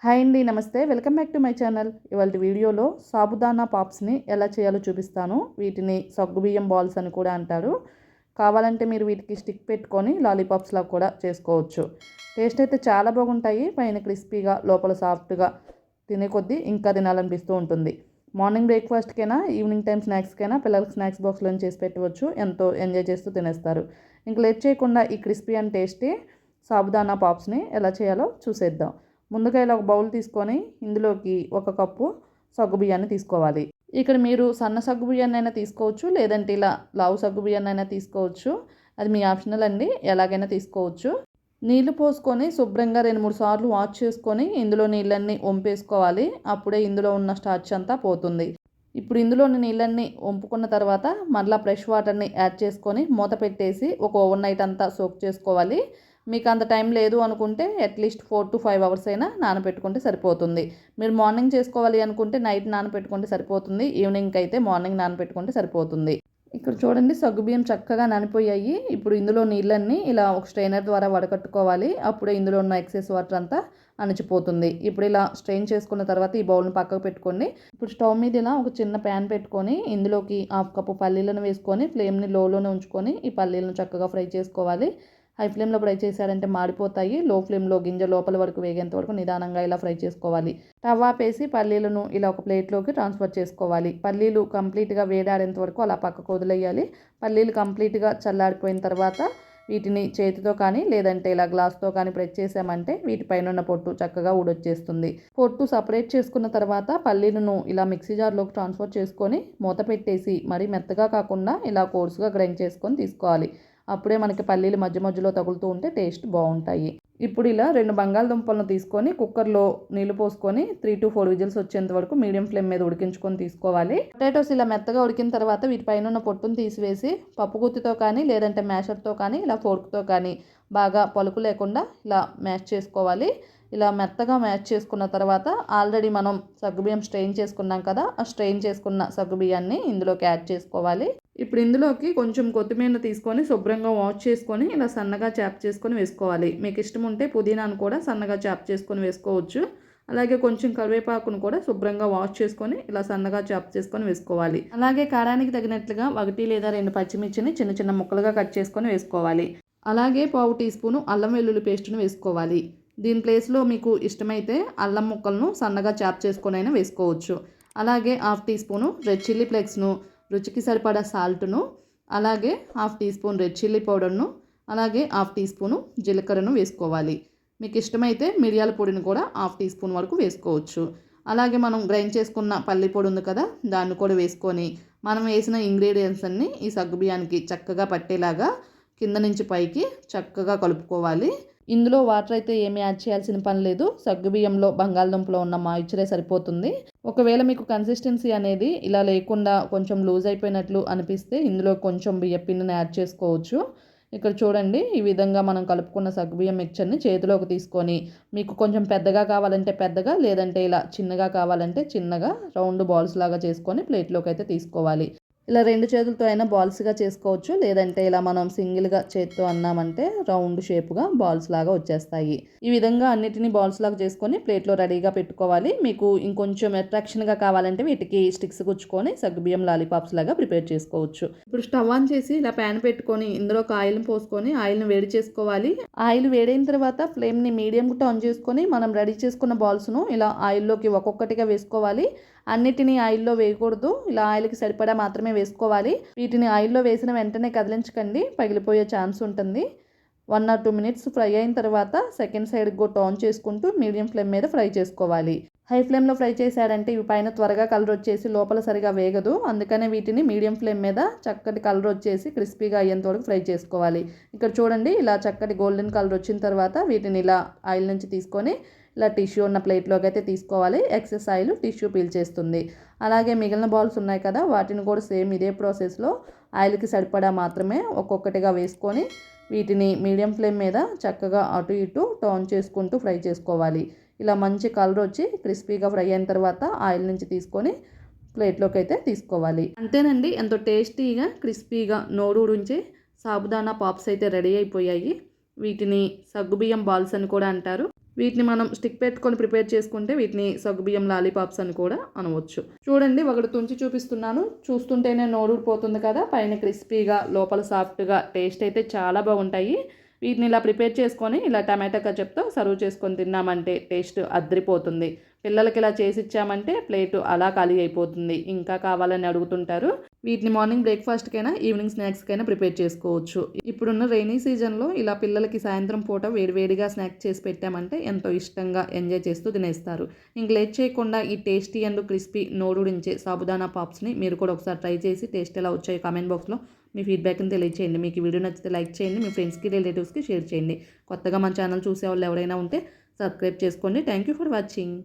Hi అండి, నమస్తే. Welcome back to my channel. ఇవాళ వీడియోలో సాబుదానా పాప్స్ని ఎలా చేయాలో చూపిస్తాను. వీటిని సగ్గుబియ్యం బాల్స్ అని కూడా అంటారు. కావాలంటే మీరు వీటికి స్టిక్ పెట్టుకొని లాలీపాప్స్లా కూడా చేసుకోవచ్చు. టేస్ట్ అయితే చాలా బాగుంటాయి. పైన క్రిస్పీగా, లోపల సాఫ్ట్గా, తినే కొద్దీ ఇంకా తినాలనిపిస్తూ ఉంటుంది. మార్నింగ్ బ్రేక్ఫాస్ట్కైనా, ఈవినింగ్ టైం స్నాక్స్కైనా పిల్లలకి స్నాక్స్ బాక్స్లో చేసి పెట్టవచ్చు. ఎంతో ఎంజాయ్ చేస్తూ తినేస్తారు. ఇంక లేట్ చేయకుండా ఈ క్రిస్పీ అండ్ టేస్టీ సాబుదానా పాప్స్ని ఎలా చేయాలో చూసేద్దాం. ముందుగా ఇలా ఒక బౌల్ తీసుకొని ఇందులోకి 1 కప్పు సగ్గుబియ్యాన్ని తీసుకోవాలి. ఇక్కడ మీరు సన్న సగ్గుబియ్యాన్ని అయినా తీసుకోవచ్చు, లేదంటే ఇలా లావు సగ్గుబియ్యాన్ని అయినా తీసుకోవచ్చు. అది మీ ఆప్షనల్ అండి, ఎలాగైనా తీసుకోవచ్చు. నీళ్లు పోసుకొని శుభ్రంగా 2-3 సార్లు వాష్ చేసుకొని ఇందులో నీళ్ళన్నీ వంపేసుకోవాలి. అప్పుడే ఇందులో ఉన్న స్టార్చ్ అంతా పోతుంది. ఇప్పుడు ఇందులోని నీళ్ళన్నీ వంపుకున్న తర్వాత మళ్ళీ ఫ్రెష్ వాటర్ని యాడ్ చేసుకొని మూత పెట్టేసి ఒక ఓవర్ నైట్ అంతా సోక్ చేసుకోవాలి. మీకు అంత టైం లేదు అనుకుంటే అట్లీస్ట్ 4 to 5 అవర్స్ అయినా నానబెట్టుకుంటే సరిపోతుంది. మీరు మార్నింగ్ చేసుకోవాలి అనుకుంటే నైట్ నానబెట్టుకుంటే సరిపోతుంది. ఈవినింగ్కి అయితే మార్నింగ్ నానబెట్టుకుంటే సరిపోతుంది. ఇక్కడ చూడండి, సగ్గుబియ్యం చక్కగా నానిపోయాయి. ఇప్పుడు ఇందులో నీళ్ళన్నీ ఇలా ఒక స్ట్రైనర్ ద్వారా వడకట్టుకోవాలి. అప్పుడే ఇందులో ఉన్న ఎక్సెస్ వాటర్ అంతా అణిచిపోతుంది. ఇప్పుడు ఇలా స్ట్రెయిన్ చేసుకున్న తర్వాత ఈ బౌల్ని పక్కకు పెట్టుకోండి. ఇప్పుడు స్టవ్ మీద ఇలా ఒక చిన్న ప్యాన్ పెట్టుకొని ఇందులోకి 1/2 కప్పు పల్లీలను వేసుకొని ఫ్లేమ్ని లోలోనే ఉంచుకొని ఈ పల్లీలను చక్కగా ఫ్రై చేసుకోవాలి. హై ఫ్లేమ్లో ఫ్రై చేశారంటే మాడిపోతాయి. లో ఫ్లేమ్లో గింజ లోపల వరకు వేగేంత వరకు నిదానంగా ఇలా ఫ్రై చేసుకోవాలి. స్టవ్ ఆపేసి పల్లీలను ఇలా ఒక ప్లేట్లోకి ట్రాన్స్ఫర్ చేసుకోవాలి. పల్లీలు కంప్లీట్గా వేడాడేంత వరకు అలా పక్కకు వదిలేయాలి. పల్లీలు కంప్లీట్గా చల్లారిపోయిన తర్వాత వీటిని చేతితో కానీ లేదంటే ఇలా గ్లాస్తో కానీ ప్రెస్ చేసామంటే వీటిపైన ఉన్న పొట్టు చక్కగా ఊడొచ్చేస్తుంది. పొట్టు సపరేట్ చేసుకున్న తర్వాత పల్లీలను ఇలా మిక్సీ జార్లోకి ట్రాన్స్ఫర్ చేసుకొని మూత పెట్టేసి మరీ మెత్తగా కాకుండా ఇలా కోర్సుగా గ్రైండ్ చేసుకొని తీసుకోవాలి. అప్పుడే మనకి పల్లీలు మధ్య మధ్యలో తగులుతూ ఉంటే టేస్ట్ బాగుంటాయి. ఇప్పుడు ఇలా 2 బంగాళదుంపలను తీసుకొని కుక్కర్లో నీళ్లు పోసుకొని 3 to 4 విజిల్స్ వచ్చేంత వరకు మీడియం ఫ్లేమ్ మీద ఉడికించుకొని తీసుకోవాలి. పొటాటోస్ ఇలా మెత్తగా ఉడికిన తర్వాత వీటిపైన ఉన్న పొట్టును తీసివేసి పప్పు గుత్తితో కానీ లేదంటే మ్యాషర్తో కానీ ఇలా ఫోర్క్తో కానీ బాగా పలుకు లేకుండా ఇలా మ్యాష్ చేసుకోవాలి. ఇలా మెత్తగా మ్యాష్ చేసుకున్న తర్వాత ఆల్రెడీ మనం సగ్గుబియ్యం స్ట్రెయిన్ చేసుకున్నాం కదా, ఆ స్ట్రెయిన్ చేసుకున్న సగ్గుబియ్యాన్ని ఇందులోకి యాడ్ చేసుకోవాలి. ఇప్పుడు ఇందులోకి కొంచెం కొత్తిమీర తీసుకొని శుభ్రంగా వాష్ చేసుకొని ఇలా సన్నగా చాప్ చేసుకొని వేసుకోవాలి. మీకు ఇష్టం ఉంటే పుదీనాను కూడా సన్నగా చాప్ చేసుకొని వేసుకోవచ్చు. అలాగే కొంచెం కరివేపాకును కూడా శుభ్రంగా వాష్ చేసుకొని ఇలా సన్నగా చాప్ చేసుకొని వేసుకోవాలి. అలాగే కారానికి తగినట్లుగా 1 లేదా 2 పచ్చిమిర్చిని చిన్న చిన్న ముక్కలుగా కట్ చేసుకొని వేసుకోవాలి. అలాగే 1/2 టీ స్పూను అల్లం వెల్లుల్లి పేస్టును వేసుకోవాలి. దీని ప్లేస్లో మీకు ఇష్టమైతే అల్లం ముక్కలను సన్నగా చాప్ చేసుకొని అయినా వేసుకోవచ్చు. అలాగే 1/2 టీ స్పూను రెడ్ చిల్లీ ఫ్లేక్స్ను, రుచికి సరిపడా సాల్ట్ను, అలాగే 1/2 టీ స్పూన్ రెడ్ చిల్లీ పౌడర్ను, అలాగే 1/2 టీ స్పూను జీలకర్రను వేసుకోవాలి. మీకు ఇష్టమైతే మిరియాల పొడిని కూడా 1/2 టీ స్పూన్ వరకు వేసుకోవచ్చు. అలాగే మనం గ్రైండ్ చేసుకున్న పల్లి పొడి ఉంది కదా, దాన్ని కూడా వేసుకొని మనం వేసిన ఇంగ్రీడియంట్స్ అన్నీ ఈ సగ్గుబియ్యానికి చక్కగా పట్టేలాగా కింద నుంచి పైకి చక్కగా కలుపుకోవాలి. ఇందులో వాటర్ అయితే ఏమీ యాడ్ చేయాల్సిన పని లేదు. సగ్గుబియ్యంలో బంగాళదుంపలో ఉన్న మాయిశ్చరే సరిపోతుంది. ఒకవేళ మీకు కన్సిస్టెన్సీ అనేది ఇలా లేకుండా కొంచెం లూజ్ అయిపోయినట్లు అనిపిస్తే ఇందులో కొంచెం బియ్యం పిండిని యాడ్ చేసుకోవచ్చు. ఇక్కడ చూడండి, ఈ విధంగా మనం కలుపుకున్న సగ్గుబియ్యం మిక్చర్ని చేతిలోకి తీసుకొని మీకు కొంచెం పెద్దగా కావాలంటే పెద్దగా, లేదంటే ఇలా చిన్నగా కావాలంటే చిన్నగా రౌండ్ బాల్స్ లాగా చేసుకొని ప్లేట్లోకి అయితే తీసుకోవాలి. ఇలా 2 చేతులతో అయినా బాల్స్గా చేసుకోవచ్చు, లేదంటే ఇలా మనం సింగిల్గా చేతితో అన్నామంటే రౌండ్ షేప్గా బాల్స్ లాగా వచ్చేస్తాయి. ఈ విధంగా అన్నిటినీ బాల్స్ లాగా చేసుకొని ప్లేట్లో రెడీగా పెట్టుకోవాలి. మీకు ఇంకొంచెం అట్రాక్షన్గా కావాలంటే వీటికి స్టిక్స్ గుచ్చుకొని సగ్గుబియ్యం లాలీపాప్స్ లాగా ప్రిపేర్ చేసుకోవచ్చు. ఇప్పుడు స్టవ్ ఆన్ చేసి ఇలా ప్యాన్ పెట్టుకొని ఇందులో ఒక ఆయిల్ని పోసుకొని ఆయిల్ని వేడి చేసుకోవాలి. ఆయిల్ వేడైన తర్వాత ఫ్లేమ్ని మీడియంకి టర్న్ చేసుకొని మనం రెడీ చేసుకున్న బాల్స్ను ఇలా ఆయిల్లోకి ఒక్కొక్కటిగా వేసుకోవాలి. అన్నిటినీ ఆయిల్లో వేయకూడదు, ఇలా ఆయిల్కి సరిపడా మాత్రమే వేసుకోవాలి. వీటిని ఆయిల్లో వేసిన వెంటనే కదిలించకండి, పగిలిపోయే ఛాన్స్ ఉంటుంది. 1 or 2 minutes ఫ్రై అయిన తర్వాత సెకండ్ సైడ్కి టర్న్ చేసుకుంటూ మీడియం ఫ్లేమ్ మీద ఫ్రై చేసుకోవాలి. హై ఫ్లేమ్లో ఫ్రై చేశారంటే ఇవి పైన త్వరగా కలర్ వచ్చేసి లోపల సరిగా వేగదు. అందుకనే వీటిని మీడియం ఫ్లేమ్ మీద చక్కటి కలర్ వచ్చేసి క్రిస్పీగా అయ్యేంత వరకు ఫ్రై చేసుకోవాలి. ఇక్కడ చూడండి, ఇలా చక్కటి గోల్డెన్ కలర్ వచ్చిన తర్వాత వీటిని ఇలా ఆయిల్ నుంచి తీసుకొని ఇలా టిష్యూ ఉన్న ప్లేట్లోకి అయితే తీసుకోవాలి. ఎక్సెస్ ఆయిల్ టిష్యూ పీల్చేస్తుంది. అలాగే మిగిలిన బాల్స్ ఉన్నాయి కదా, వాటిని కూడా సేమ్ ఇదే ప్రాసెస్లో ఆయిల్కి సరిపడా మాత్రమే ఒక్కొక్కటిగా వేసుకొని వీటిని మీడియం ఫ్లేమ్ మీద చక్కగా అటు ఇటు టర్న్ చేసుకుంటూ ఫ్రై చేసుకోవాలి. ఇలా మంచి కలర్ వచ్చి క్రిస్పీగా ఫ్రై అయిన తర్వాత ఆయిల్ నుంచి తీసుకొని ప్లేట్లోకి అయితే తీసుకోవాలి. అంతేనండి, ఎంతో టేస్టీగా క్రిస్పీగా నోరూడించే సాబుదానా పాప్స్ అయితే రెడీ అయిపోయాయి. వీటిని సగ్గుబియ్యం బాల్స్ అని కూడా అంటారు. వీటిని మనం స్టిక్ పెట్టుకొని ప్రిపేర్ చేసుకుంటే వీటిని సగ్గుబియ్యం లాలీపాప్స్ అని కూడా అనవచ్చు. చూడండి ఒకటి తుంచి చూపిస్తున్నాను. చూస్తుంటేనే నోరూరిపోతుంది కదా. పైన క్రిస్పీగా లోపల సాఫ్ట్గా టేస్ట్ అయితే చాలా బాగుంటాయి. వీటిని ఇలా ప్రిపేర్ చేసుకొని ఇలా టమాటా కచప్తో సర్వ్ చేసుకొని తిన్నామంటే టేస్ట్ అద్రిపోతుంది. పిల్లలకి ఇలా చేసి ఇచ్చామంటే ప్లేటు అలా ఖాళీ అయిపోతుంది. ఇంకా కావాలని అడుగుతుంటారు. వీటిని మార్నింగ్ బ్రేక్ఫాస్ట్కైనా ఈవినింగ్ స్నాక్స్కైనా ప్రిపేర్ చేసుకోవచ్చు. ఇప్పుడున్న రైనీ సీజన్లో ఇలా పిల్లలకి సాయంత్రం పూట వేడివేడిగా స్నాక్స్ చేసి పెట్టామంటే ఎంతో ఇష్టంగా ఎంజాయ్ చేస్తూ తినేస్తారు. ఇంక లేట్ చేయకుండా ఈ టేస్టీ అండ్ క్రిస్పీ నోరూరించే సాబుదానా పాప్స్ని మీరు కూడా ఒకసారి ట్రై చేసి టేస్ట్ ఎలా వచ్చాయో కామెంట్ బాక్స్లో మీ ఫీడ్బ్యాక్ని తెలియచేయండి. మీకు ఈ వీడియో నచ్చితే లైక్ చేయండి, మీ ఫ్రెండ్స్కి రిలేటివ్స్కి షేర్ చేయండి. కొత్తగా మన ఛానల్ చూసే వాళ్ళు ఎవరైనా ఉంటే సబ్స్క్రైబ్ చేసుకోండి. Thank you for watching.